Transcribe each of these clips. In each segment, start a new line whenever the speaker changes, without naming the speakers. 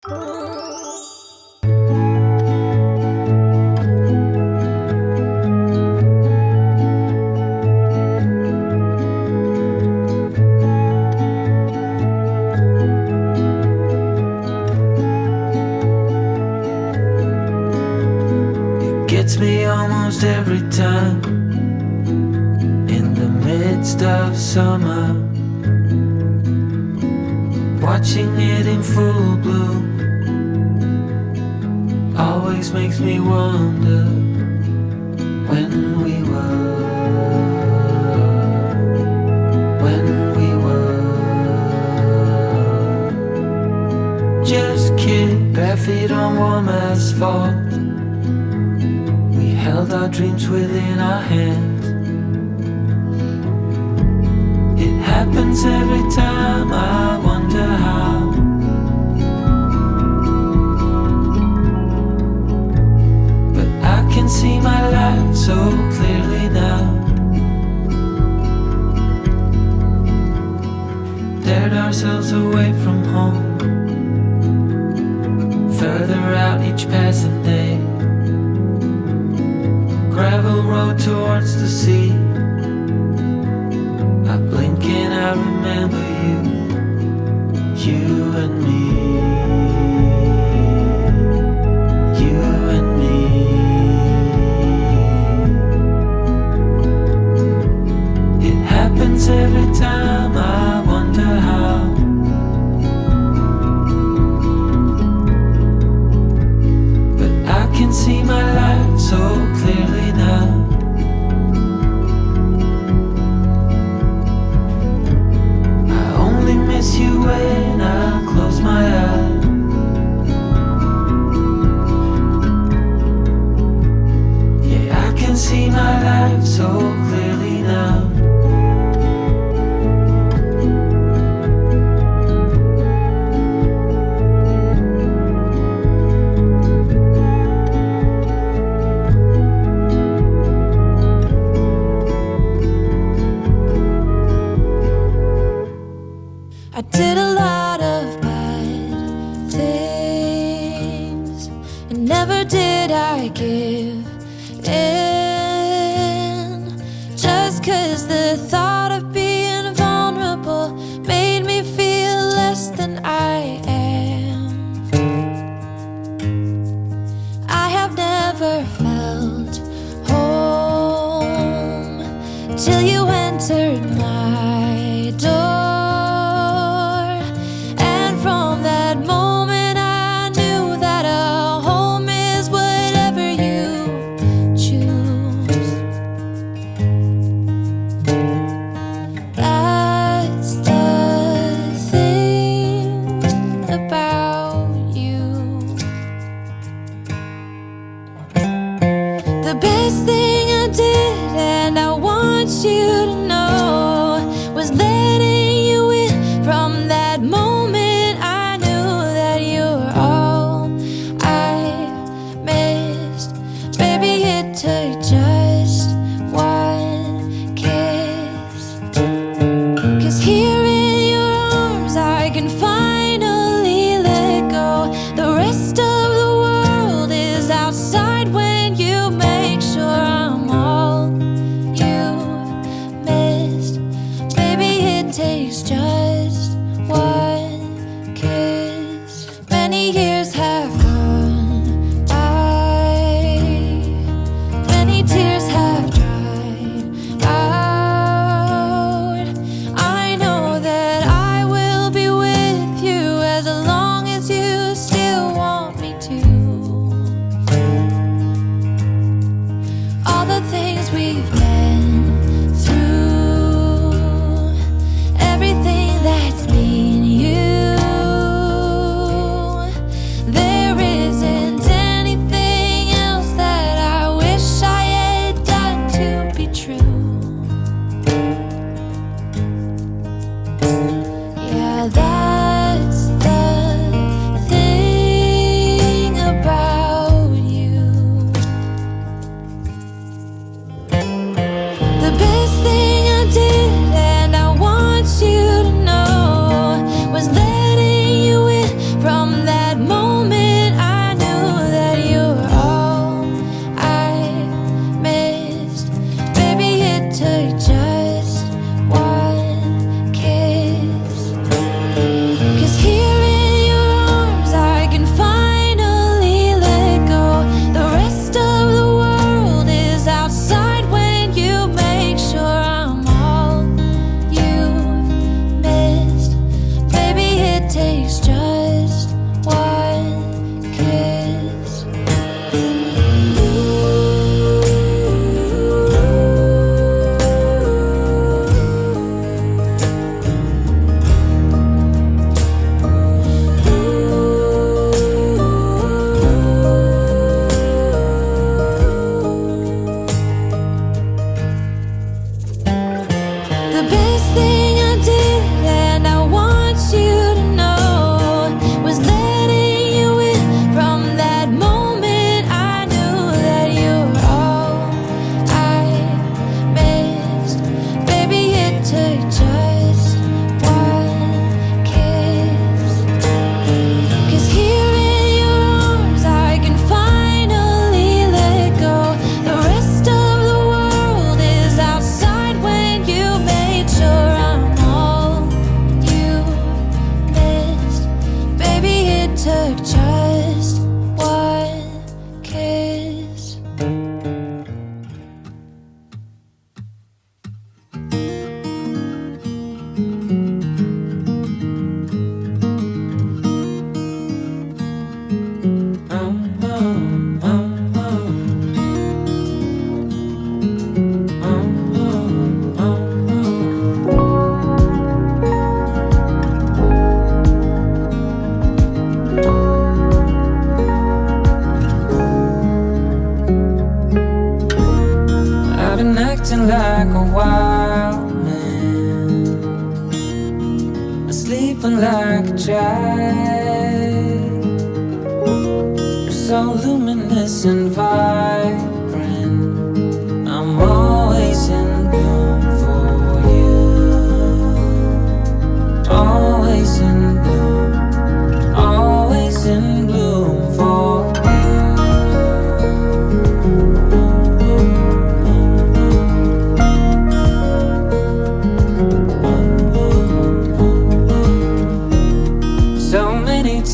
Gets me almost every time. In the midst of summer, watching it in full bloom always makes me wonder when we were just kids, bare feet on warm asphalt. Held our dreams within our hands. It happens every time, I wonder how. But I can see my life so clearly now. Dared ourselves away from home, further out each passing day. Gravel road towards the sea. I blink and I remember you, you and me, you and me. It happens every time, I wonder how. But I can see my life so clearly now. I only miss you when I close my eyes. Yeah, I can see my life so clearly now.
I did a lot of bad things, and never did I give in. Just 'cause the thought of being vulnerable made me feel less than I am. I have never felt home till you entered my door. The best thing I did, and I want you to know, took just one kiss.
I've been acting like a wild man, sleeping like a child. You're so luminous and vibrant. I'm always in bloom for you. Always in bloom. Always in bloom for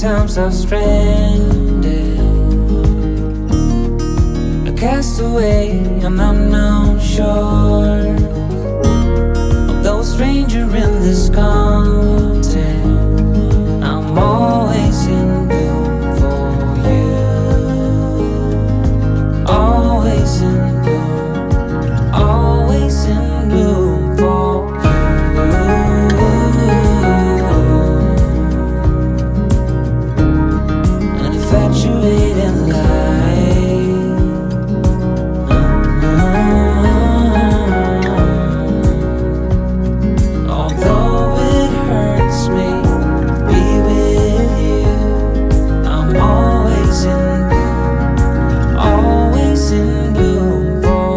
times I've stranded, a castaway on unknown shore. Although a stranger in this continent, I'm always in bloom for you. Always in bloom, always in bloom for infatuated light. Although it hurts me to be with you, I'm always in bloom, always in bloom for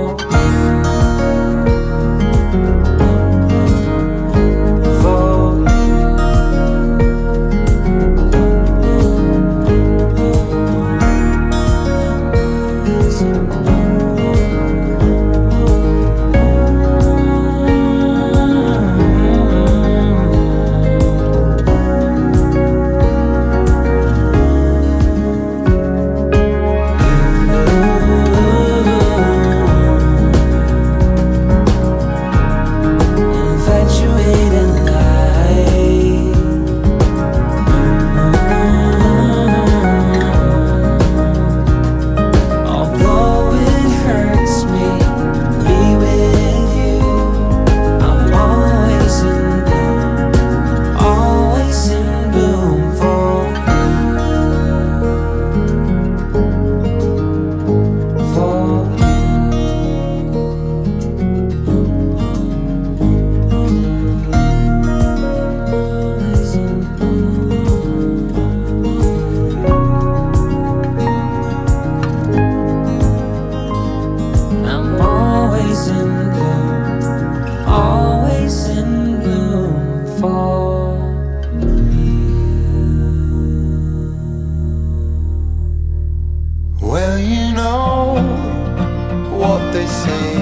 Well, you know what they say,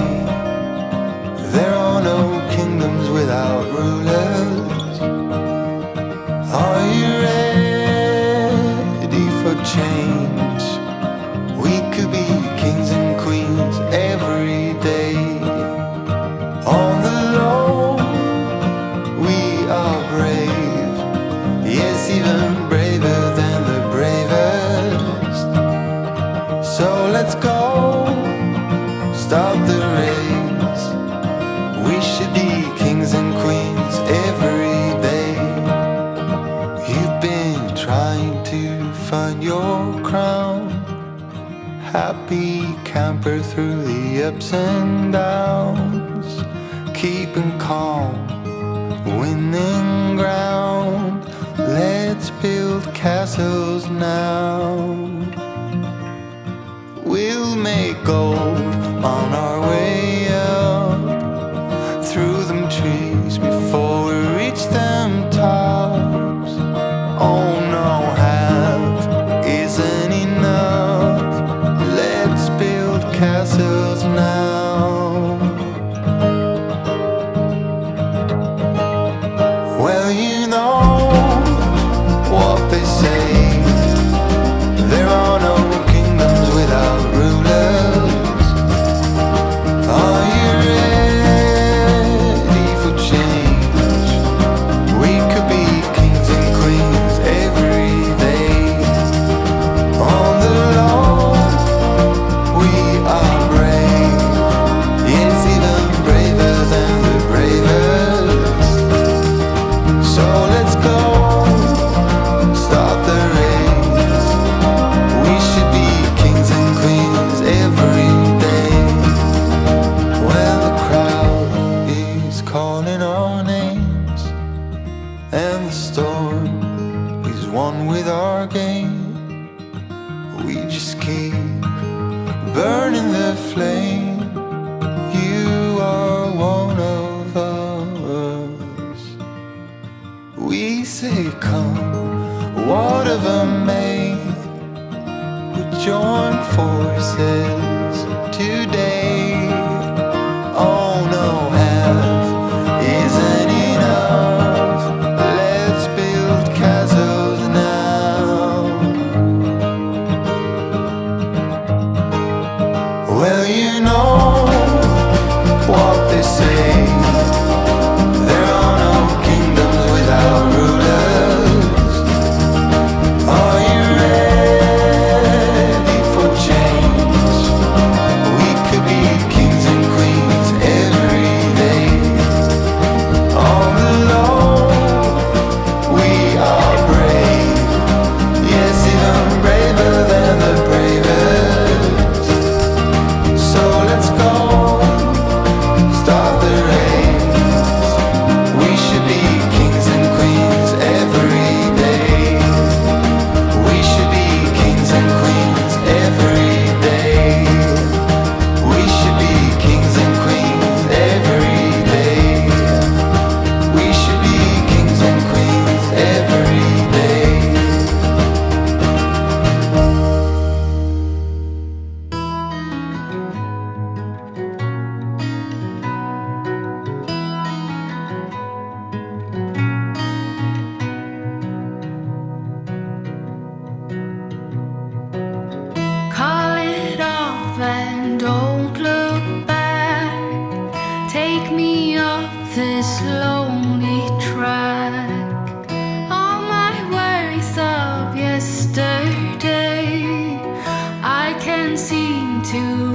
there are no kingdoms without rulers. Are you ready for change? We could be kings and queens every day. On the low, we are brave, yes, even braver than the bravest. So let's go, start the race. We should be kings and queens every day. You've been trying to find your crown, happy camper through the ups and downs, keeping calm, winning ground. Let's build castles now. We'll make gold on our way up, through them trees before we reach them tops. Oh no, half isn't enough. Let's build castles now. Well, you know what they say, with our game. We just keep burning the flame. You are one of us. We say come, whatever may, we join forces today. Oh no, half isn't enough. Let's build castles now. Well, you know what they say. There are no kingdoms without rulers. Are you ready for change? We could be kings and queens every day. On the low, we are brave. Yes, even braver than the bravest. So let's go, start the race. We should be kings and queens every day. We should be kings and queens every day. We should be kings and queens every day. We should be kings and queens every day.
Call it off and don't look back. Take me off this lonely track. All my worries of yesterday I can't seem to